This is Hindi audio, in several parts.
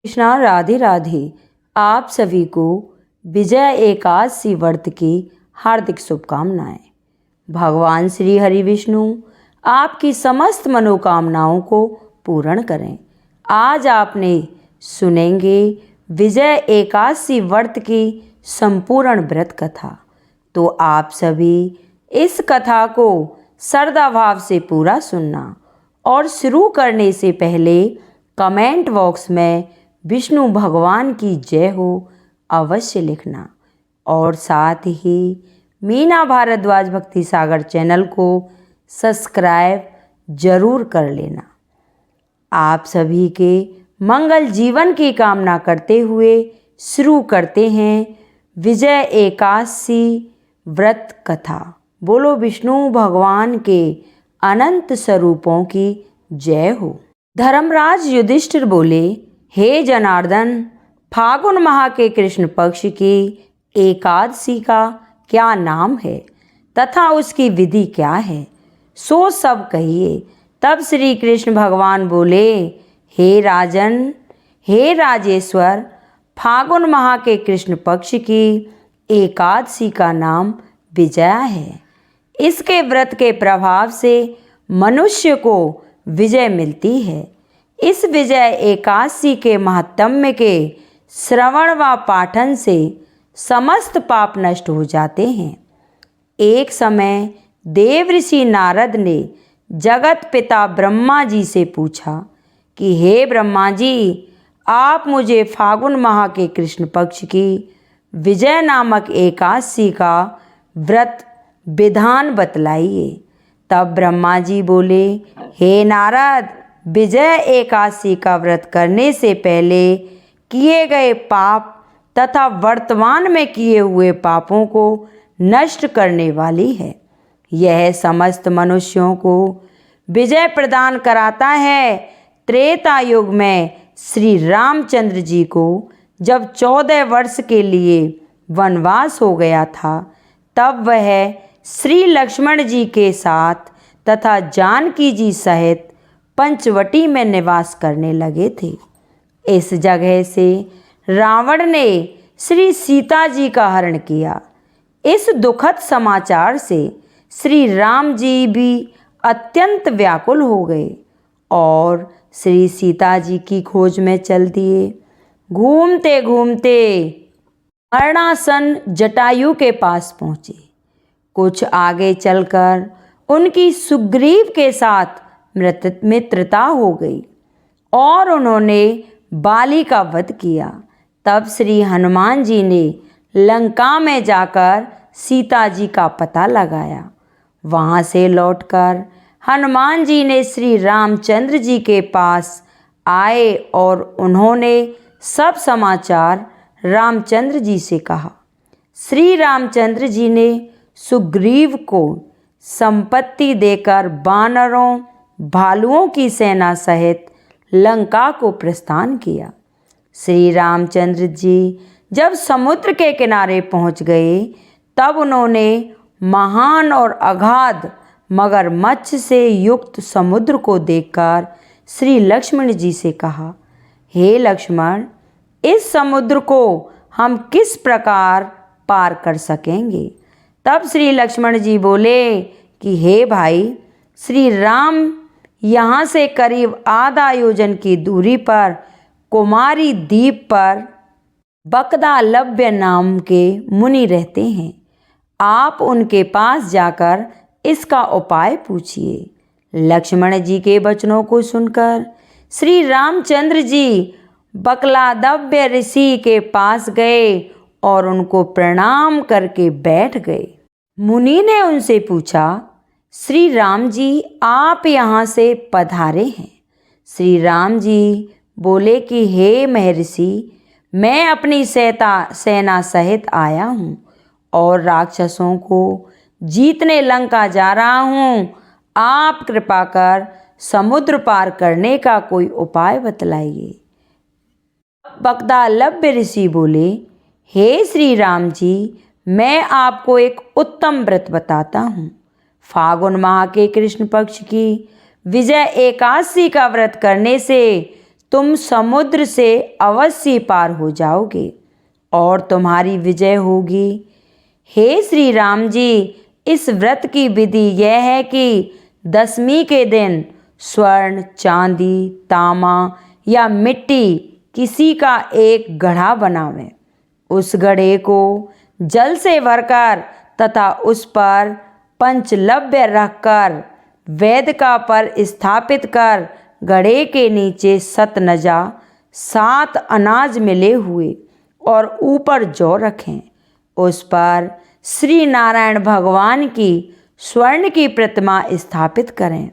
कृष्णा, राधे राधे। आप सभी को विजय एकादशी व्रत की हार्दिक शुभकामनाएं। भगवान श्री हरि विष्णु आपकी समस्त मनोकामनाओं को पूर्ण करें। आज आपने सुनेंगे विजय एकादशी व्रत की संपूर्ण व्रत कथा। तो आप सभी इस कथा को श्रद्धा भाव से पूरा सुनना और शुरू करने से पहले कमेंट बॉक्स में विष्णु भगवान की जय हो अवश्य लिखना और साथ ही मीना भारद्वाज भक्ति सागर चैनल को सब्सक्राइब जरूर कर लेना। आप सभी के मंगल जीवन की कामना करते हुए शुरू करते हैं विजय एकादशी व्रत कथा। बोलो विष्णु भगवान के अनंत स्वरूपों की जय हो। धर्मराज युधिष्ठिर बोले, हे जनार्दन, फागुन माह के कृष्ण पक्ष की एकादशी का क्या नाम है तथा उसकी विधि क्या है, सो सब कहिए। तब श्री कृष्ण भगवान बोले, हे राजन, हे राजेश्वर, फागुन माह के कृष्ण पक्ष की एकादशी का नाम विजया है। इसके व्रत के प्रभाव से मनुष्य को विजय मिलती है। इस विजय एकादशी के महात्म्य के श्रवण व पाठन से समस्त पाप नष्ट हो जाते हैं। एक समय देव ऋषि नारद ने जगत पिता ब्रह्मा जी से पूछा कि हे ब्रह्मा जी, आप मुझे फागुन माह के कृष्ण पक्ष की विजय नामक एकादशी का व्रत विधान बतलाइए। तब ब्रह्मा जी बोले, हे नारद, विजय एकादशी का व्रत करने से पहले किए गए पाप तथा वर्तमान में किए हुए पापों को नष्ट करने वाली है। यह समस्त मनुष्यों को विजय प्रदान कराता है। त्रेता युग में श्री रामचंद्र जी को जब 14 वर्ष के लिए वनवास हो गया था, तब वह श्री लक्ष्मण जी के साथ तथा जानकी जी सहित पंचवटी में निवास करने लगे थे। इस जगह से रावण ने श्री सीता जी का हरण किया। इस दुखद समाचार से श्री राम जी भी अत्यंत व्याकुल हो गए और श्री सीता जी की खोज में चल दिए। घूमते घूमते मरणासन जटायु के पास पहुँचे। कुछ आगे चलकर उनकी सुग्रीव के साथ मित्रता हो गई और उन्होंने बाली का वध किया। तब श्री हनुमान जी ने लंका में जाकर सीता जी का पता लगाया। वहाँ से लौटकर हनुमान जी ने श्री रामचंद्र जी के पास आए और उन्होंने सब समाचार रामचंद्र जी से कहा। श्री रामचंद्र जी ने सुग्रीव को संपत्ति देकर वानरों भालुओं की सेना सहित लंका को प्रस्थान किया। श्री रामचंद्र जी जब समुद्र के किनारे पहुंच गए, तब उन्होंने महान और अगाध मगरमच्छ से युक्त समुद्र को देखकर श्री लक्ष्मण जी से कहा, हे लक्ष्मण, इस समुद्र को हम किस प्रकार पार कर सकेंगे। तब श्री लक्ष्मण जी बोले कि हे भाई, श्री राम यहाँ से करीब आधा योजन की दूरी पर कुमारी द्वीप पर बकदालव्य नाम के मुनि रहते हैं। आप उनके पास जाकर इसका उपाय पूछिए। लक्ष्मण जी के वचनों को सुनकर श्री रामचंद्र जी बकलादव्य ऋषि के पास गए और उनको प्रणाम करके बैठ गए। मुनि ने उनसे पूछा, श्री राम जी, आप यहाँ से पधारे हैं। श्री राम जी बोले कि हे महर्षि, मैं अपनी सेना सहित आया हूँ और राक्षसों को जीतने लंका जा रहा हूँ। आप कृपा कर समुद्र पार करने का कोई उपाय बतलाइए। बकदालव्य ऋषि बोले, हे श्री राम जी, मैं आपको एक उत्तम व्रत बताता हूँ। फागुन माह के कृष्ण पक्ष की विजय एकादशी का व्रत करने से तुम समुद्र से अवश्य पार हो जाओगे और तुम्हारी विजय होगी। हे श्री राम जी, इस व्रत की विधि यह है कि दशमी के दिन स्वर्ण, चांदी, तांबा या मिट्टी किसी का एक घड़ा बनावें। उस घड़े को जल से भरकर तथा उस पर पंचलव्य रखकर वेदिका पर स्थापित कर घड़े के नीचे सतनजा 7 अनाज मिले हुए और ऊपर जौ रखें। उस पर श्री नारायण भगवान की स्वर्ण की प्रतिमा स्थापित करें।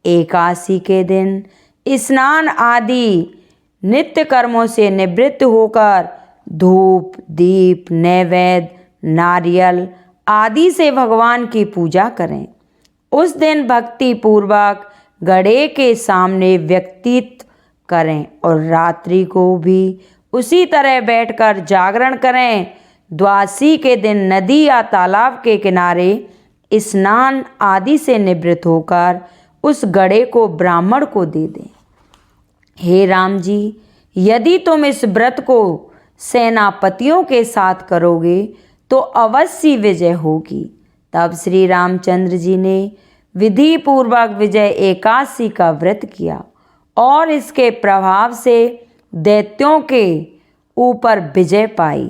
एकादशी के दिन स्नान आदि नित्य कर्मों से निवृत्त होकर धूप, दीप, नैवेद्य, नारियल आदि से भगवान की पूजा करें। उस दिन भक्ति पूर्वक घड़े के सामने व्यक्तित्व करें और रात्रि को भी उसी तरह बैठकर जागरण करें। द्वादशी के दिन नदी या तालाब के किनारे स्नान आदि से निवृत्त होकर उस घड़े को ब्राह्मण को दे दें। हे राम जी, यदि तुम इस व्रत को सेनापतियों के साथ करोगे तो अवश्य विजय होगी। तब श्री रामचंद्र जी ने विधि पूर्वक विजय एकादशी का व्रत किया और इसके प्रभाव से दैत्यों के ऊपर विजय पाई।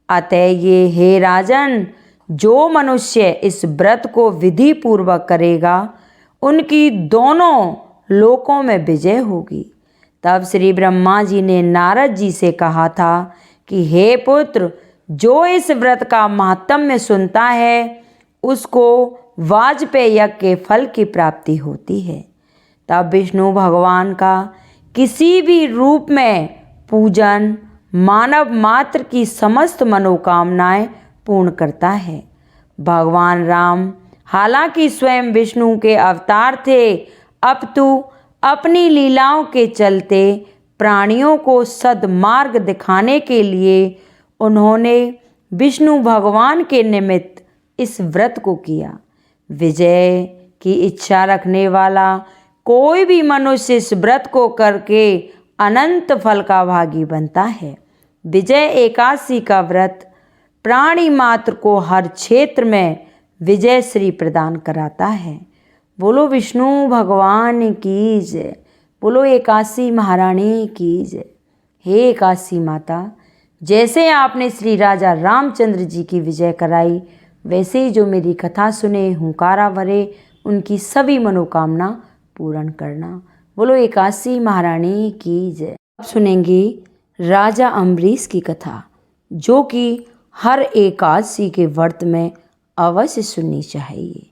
अतः ये हे राजन, जो मनुष्य इस व्रत को विधि पूर्वक करेगा उनकी दोनों लोकों में विजय होगी। तब श्री ब्रह्मा जी ने नारद जी से कहा था कि हे पुत्र, जो इस व्रत का महात्म्य सुनता है उसको वाजपेय यज्ञ के फल की प्राप्ति होती है। तब विष्णु भगवान का किसी भी रूप में पूजन मानव मात्र की समस्त मनोकामनाएं पूर्ण करता है। भगवान राम हालांकि स्वयं विष्णु के अवतार थे, अपितु अपनी लीलाओं के चलते प्राणियों को सद्मार्ग दिखाने के लिए उन्होंने विष्णु भगवान के निमित्त इस व्रत को किया। विजय की इच्छा रखने वाला कोई भी मनुष्य इस व्रत को करके अनंत फल का भागी बनता है। विजय एकादशी का व्रत प्राणी मात्र को हर क्षेत्र में विजय श्री प्रदान कराता है। बोलो विष्णु भगवान की जय। बोलो एकादशी महारानी की जय। हे एकादशी माता, जैसे आपने श्री राजा रामचंद्र जी की विजय कराई, वैसे ही जो मेरी कथा सुने हुंकारा भरे उनकी सभी मनोकामना पूर्ण करना। बोलो एकादशी महारानी की जय। अब सुनेंगे राजा अम्बरीश की कथा, जो कि हर एकादशी के व्रत में अवश्य सुननी चाहिए।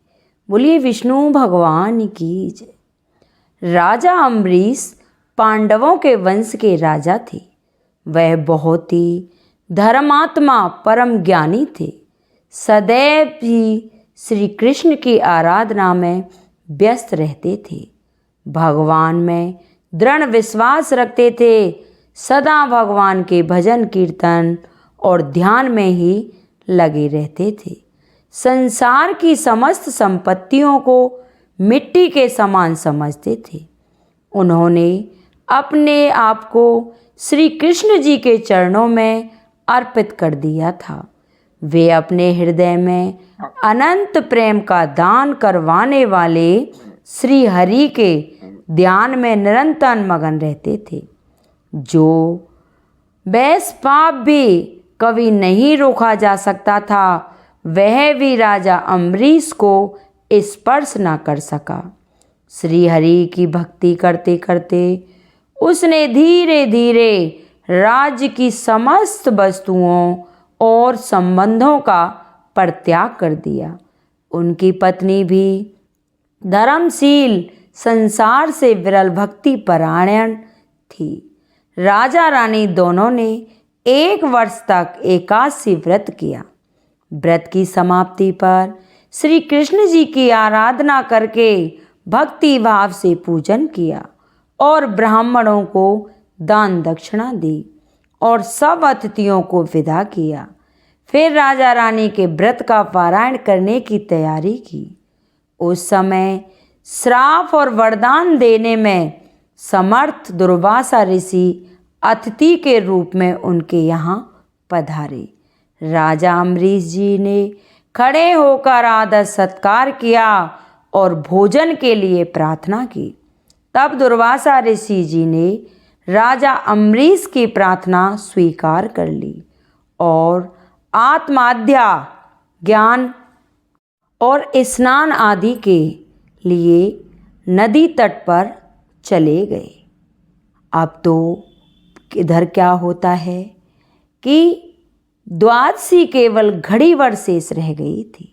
बोलिए विष्णु भगवान की जय। राजा अम्बरीश पांडवों के वंश के राजा थे। वह बहुत ही धर्मात्मा परम ज्ञानी थे। सदैव ही श्री कृष्ण की आराधना में व्यस्त रहते थे। भगवान में दृढ़ विश्वास रखते थे। सदा भगवान के भजन कीर्तन और ध्यान में ही लगे रहते थे। संसार की समस्त संपत्तियों को मिट्टी के समान समझते थे। उन्होंने अपने आप को श्री कृष्ण जी के चरणों में अर्पित कर दिया था। वे अपने हृदय में अनंत प्रेम का दान करवाने वाले श्री हरि के ध्यान में निरंतर मगन रहते थे। जो वैस पाप भी कभी नहीं रोका जा सकता था, वह भी राजा अम्बरीश को स्पर्श न कर सका। श्री हरि की भक्ति करते करते उसने धीरे धीरे राज्य की समस्त वस्तुओं और संबंधों का परित्याग कर दिया। उनकी पत्नी भी धर्मशील, संसार से विरल भक्ति परायण थी। राजा रानी दोनों ने 1 वर्ष तक एकादशी व्रत किया। व्रत की समाप्ति पर श्री कृष्ण जी की आराधना करके भक्ति भाव से पूजन किया और ब्राह्मणों को दान दक्षिणा दी और सब अतिथियों को विदा किया। फिर राजा रानी के व्रत का पारायण करने की तैयारी की। उस समय श्राप और वरदान देने में समर्थ दुर्वासा ऋषि अतिथि के रूप में उनके यहाँ पधारे। राजा अम्बरीश जी ने खड़े होकर आदर सत्कार किया और भोजन के लिए प्रार्थना की। तब दुर्वासा ऋषि जी ने राजा अम्बरीश की प्रार्थना स्वीकार कर ली और आत्माध्या ज्ञान और स्नान आदि के लिए नदी तट पर चले गए। अब तो इधर क्या होता है कि द्वादशी केवल घड़ी भर शेष रह गई थी।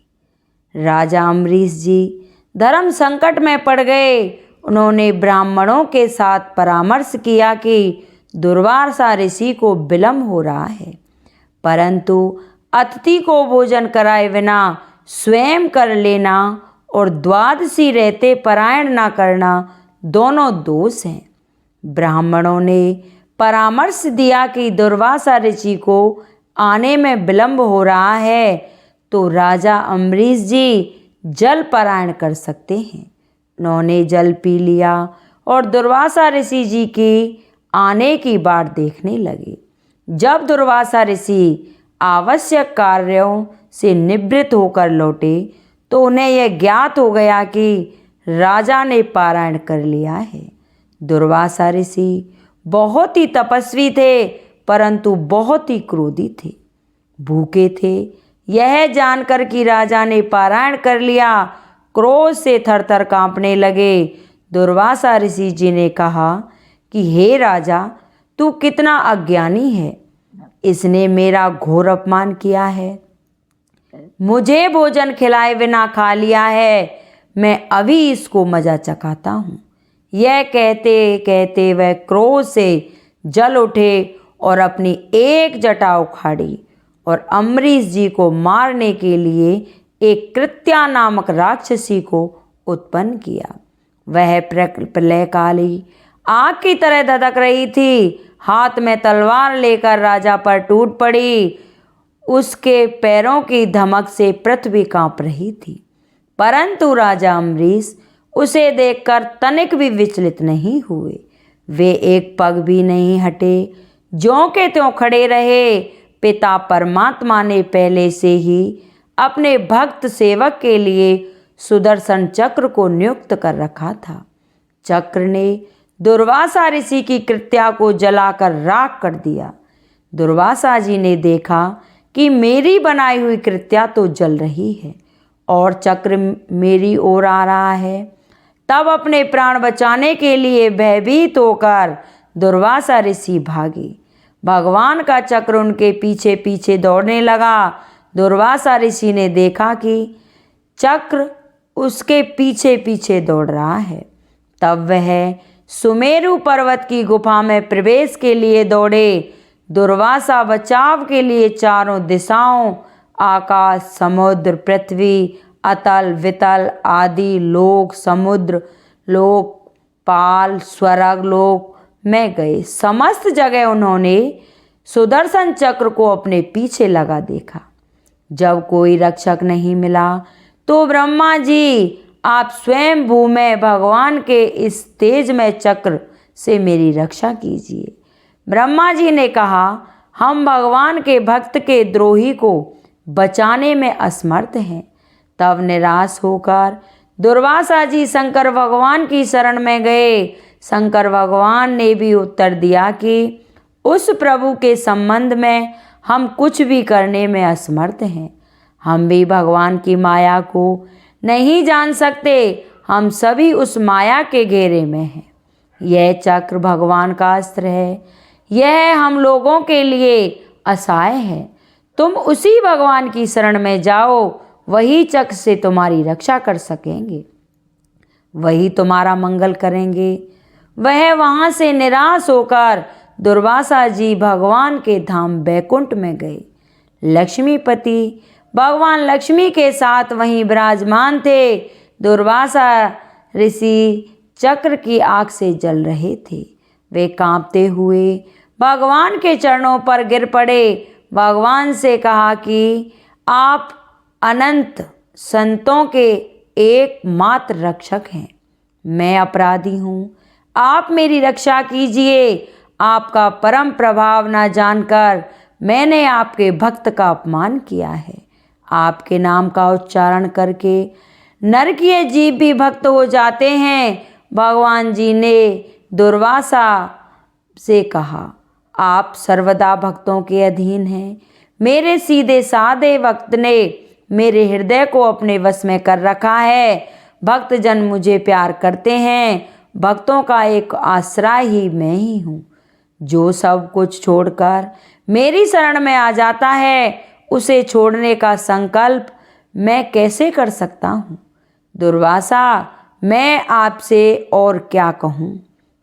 राजा अम्बरीश जी धर्म संकट में पड़ गए। उन्होंने ब्राह्मणों के साथ परामर्श किया कि दुर्वासा ऋषि को विलम्ब हो रहा है, परंतु अतिथि को भोजन कराए बिना स्वयं कर लेना और द्वादशी रहते पारायण न करना दोनों दोष हैं। ब्राह्मणों ने परामर्श दिया कि दुर्वासा ऋषि को आने में विलम्ब हो रहा है तो राजा अम्बरीश जी जल पारायण कर सकते हैं। उन्होंने जल पी लिया और दुर्वासा ऋषि जी की आने की बाट देखने लगे। जब दुर्वासा ऋषि आवश्यक कार्यों से निवृत्त होकर लौटे तो उन्हें यह ज्ञात हो गया कि राजा ने पारायण कर लिया है। दुर्वासा ऋषि बहुत ही तपस्वी थे, परंतु बहुत ही क्रोधी थे, भूखे थे। यह जानकर कि राजा ने पारायण कर लिया, क्रोध से थरथर कांपने लगे। दुर्वासा ऋषि जी ने कहा कि हे राजा, तू कितना अज्ञानी है। इसने मेरा घोर अपमान किया है, मुझे भोजन खिलाए बिना खा लिया है। मैं अभी इसको मजा चखाता हूँ। यह कहते कहते वह क्रोध से जल उठे और अपनी एक जटा उखाड़ी और अम्बरीश जी को मारने के लिए एक कृत्या नामक राक्षसी को उत्पन्न किया। वह प्रलयकाली आग की तरह धधक रही थी, हाथ में तलवार लेकर राजा पर टूट पड़ी। उसके पैरों की धमक से पृथ्वी कांप रही थी, परंतु राजा अम्बरीश उसे देखकर तनिक भी विचलित नहीं हुए। वे एक पग भी नहीं हटे, ज्यों के त्यों खड़े रहे। पिता परमात्मा ने पहले से ही अपने भक्त सेवक के लिए सुदर्शन चक्र को नियुक्त कर रखा था। चक्र ने दुर्वासा ऋषि की कृत्या को जलाकर राख कर दिया। दुर्वासा जी ने देखा कि मेरी बनाई हुई कृत्या तो जल रही है और चक्र मेरी ओर आ रहा है। तब अपने प्राण बचाने के लिए भयभीत होकर दुर्वासा ऋषि भागे। भगवान का चक्र उनके पीछे पीछे दौड़ने लगा। दुर्वासा ऋषि ने देखा कि चक्र उसके पीछे पीछे दौड़ रहा है। तब वह सुमेरु पर्वत की गुफा में प्रवेश के लिए दौड़े। दुर्वासा बचाव के लिए चारों दिशाओं, आकाश, समुद्र, पृथ्वी, अतल वितल आदि लोक, समुद्र लोक, पाल, स्वर्ग लोक में गए। समस्त जगह उन्होंने सुदर्शन चक्र को अपने पीछे लगा देखा। जब कोई रक्षक नहीं मिला तो ब्रह्मा जी, आप स्वयं भू में भगवान के इस तेजमय चक्र से मेरी रक्षा कीजिए। ब्रह्मा जी ने कहा, हम भगवान के भक्त के द्रोही को बचाने में असमर्थ हैं। तब निराश होकर दुर्वासा जी शंकर भगवान की शरण में गए। शंकर भगवान ने भी उत्तर दिया कि उस प्रभु के संबंध में हम कुछ भी करने में असमर्थ हैं। हम भी भगवान की माया को नहीं जान सकते। हम सभी उस माया के घेरे में हैं। यह चक्र भगवान का अस्त्र है। यह हम लोगों के लिए असहाय है। तुम उसी भगवान की शरण में जाओ, वही चक्र से तुम्हारी रक्षा कर सकेंगे, वही तुम्हारा मंगल करेंगे। वह वहाँ से निराश होकर दुर्वासा जी भगवान के धाम बैकुंठ में गए। लक्ष्मीपति भगवान लक्ष्मी के साथ वहीं विराजमान थे। दुर्वासा ऋषि चक्र की आग से जल रहे थे। वे कांपते हुए भगवान के चरणों पर गिर पड़े। भगवान से कहा कि आप अनंत संतों के एकमात्र रक्षक हैं। मैं अपराधी हूँ, आप मेरी रक्षा कीजिए। आपका परम प्रभाव न जानकर मैंने आपके भक्त का अपमान किया है। आपके नाम का उच्चारण करके नरकीय जीव भी भक्त हो जाते हैं। भगवान जी ने दुर्वासा से कहा, आप सर्वदा भक्तों के अधीन हैं। मेरे सीधे साधे भक्त ने मेरे हृदय को अपने वश में कर रखा है। भक्त जन मुझे प्यार करते हैं। भक्तों का एक आश्रय ही मैं ही हूँ। जो सब कुछ छोड़कर मेरी शरण में आ जाता है, उसे छोड़ने का संकल्प मैं कैसे कर सकता हूँ। दुर्वासा, मैं आपसे और क्या कहूँ।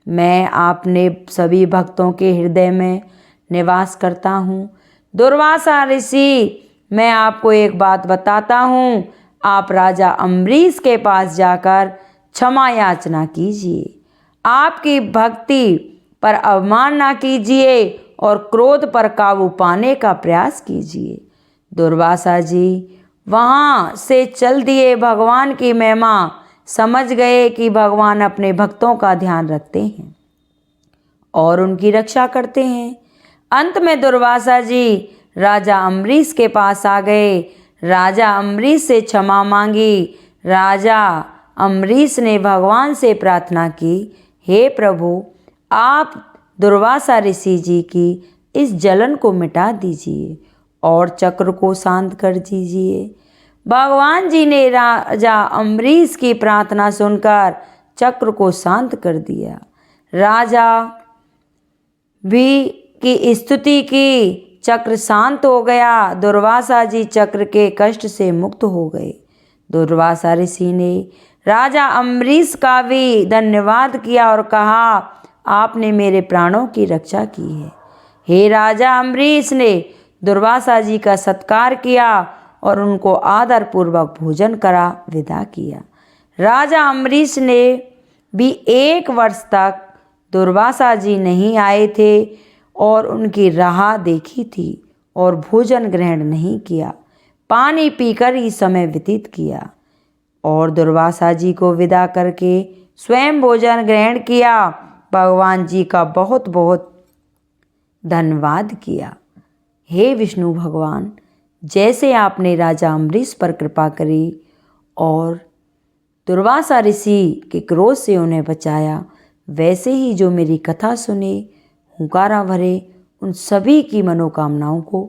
मैं आपने सभी भक्तों के हृदय में निवास करता हूँ। दुर्वासा ऋषि, मैं आपको एक बात बताता हूँ। आप राजा अम्बरीश के पास जाकर क्षमा याचना कीजिए। आपकी भक्ति पर अवमान ना कीजिए और क्रोध पर काबू पाने का प्रयास कीजिए। दुर्वासा जी वहाँ से चल दिए। भगवान की महिमा समझ गए कि भगवान अपने भक्तों का ध्यान रखते हैं और उनकी रक्षा करते हैं। अंत में दुर्वासा जी राजा अम्बरीश के पास आ गए। राजा अम्बरीश से क्षमा मांगी। राजा अम्बरीश ने भगवान से प्रार्थना की, हे प्रभु, आप दुर्वासा ऋषि जी की इस जलन को मिटा दीजिए और चक्र को शांत कर दीजिए। भगवान जी ने राजा अम्बरीश की प्रार्थना सुनकर चक्र को शांत कर दिया। राजा भी की स्तुति की, चक्र शांत हो गया। दुर्वासा जी चक्र के कष्ट से मुक्त हो गए। दुर्वासा ऋषि ने राजा अम्बरीश का भी धन्यवाद किया और कहा, आपने मेरे प्राणों की रक्षा की है। हे राजा अम्बरीश ने दुर्वासा जी का सत्कार किया और उनको आदरपूर्वक भोजन करा विदा किया। राजा अम्बरीश ने भी 1 वर्ष तक दुर्वासा जी नहीं आए थे और उनकी राह देखी थी और भोजन ग्रहण नहीं किया। पानी पीकर ही समय व्यतीत किया और दुर्वासा जी को विदा करके स्वयं भोजन ग्रहण किया। भगवान जी का बहुत बहुत धन्यवाद किया। हे विष्णु भगवान, जैसे आपने राजा अम्बरीश पर कृपा करी और दुर्वासा ऋषि के क्रोध से उन्हें बचाया, वैसे ही जो मेरी कथा सुने हुंकारा भरे उन सभी की मनोकामनाओं को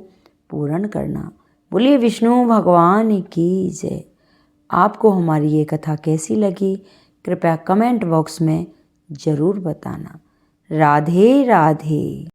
पूर्ण करना। बोलिए विष्णु भगवान की जय। आपको हमारी ये कथा कैसी लगी कृपया कमेंट बॉक्स में ज़रूर बताना। राधे राधे।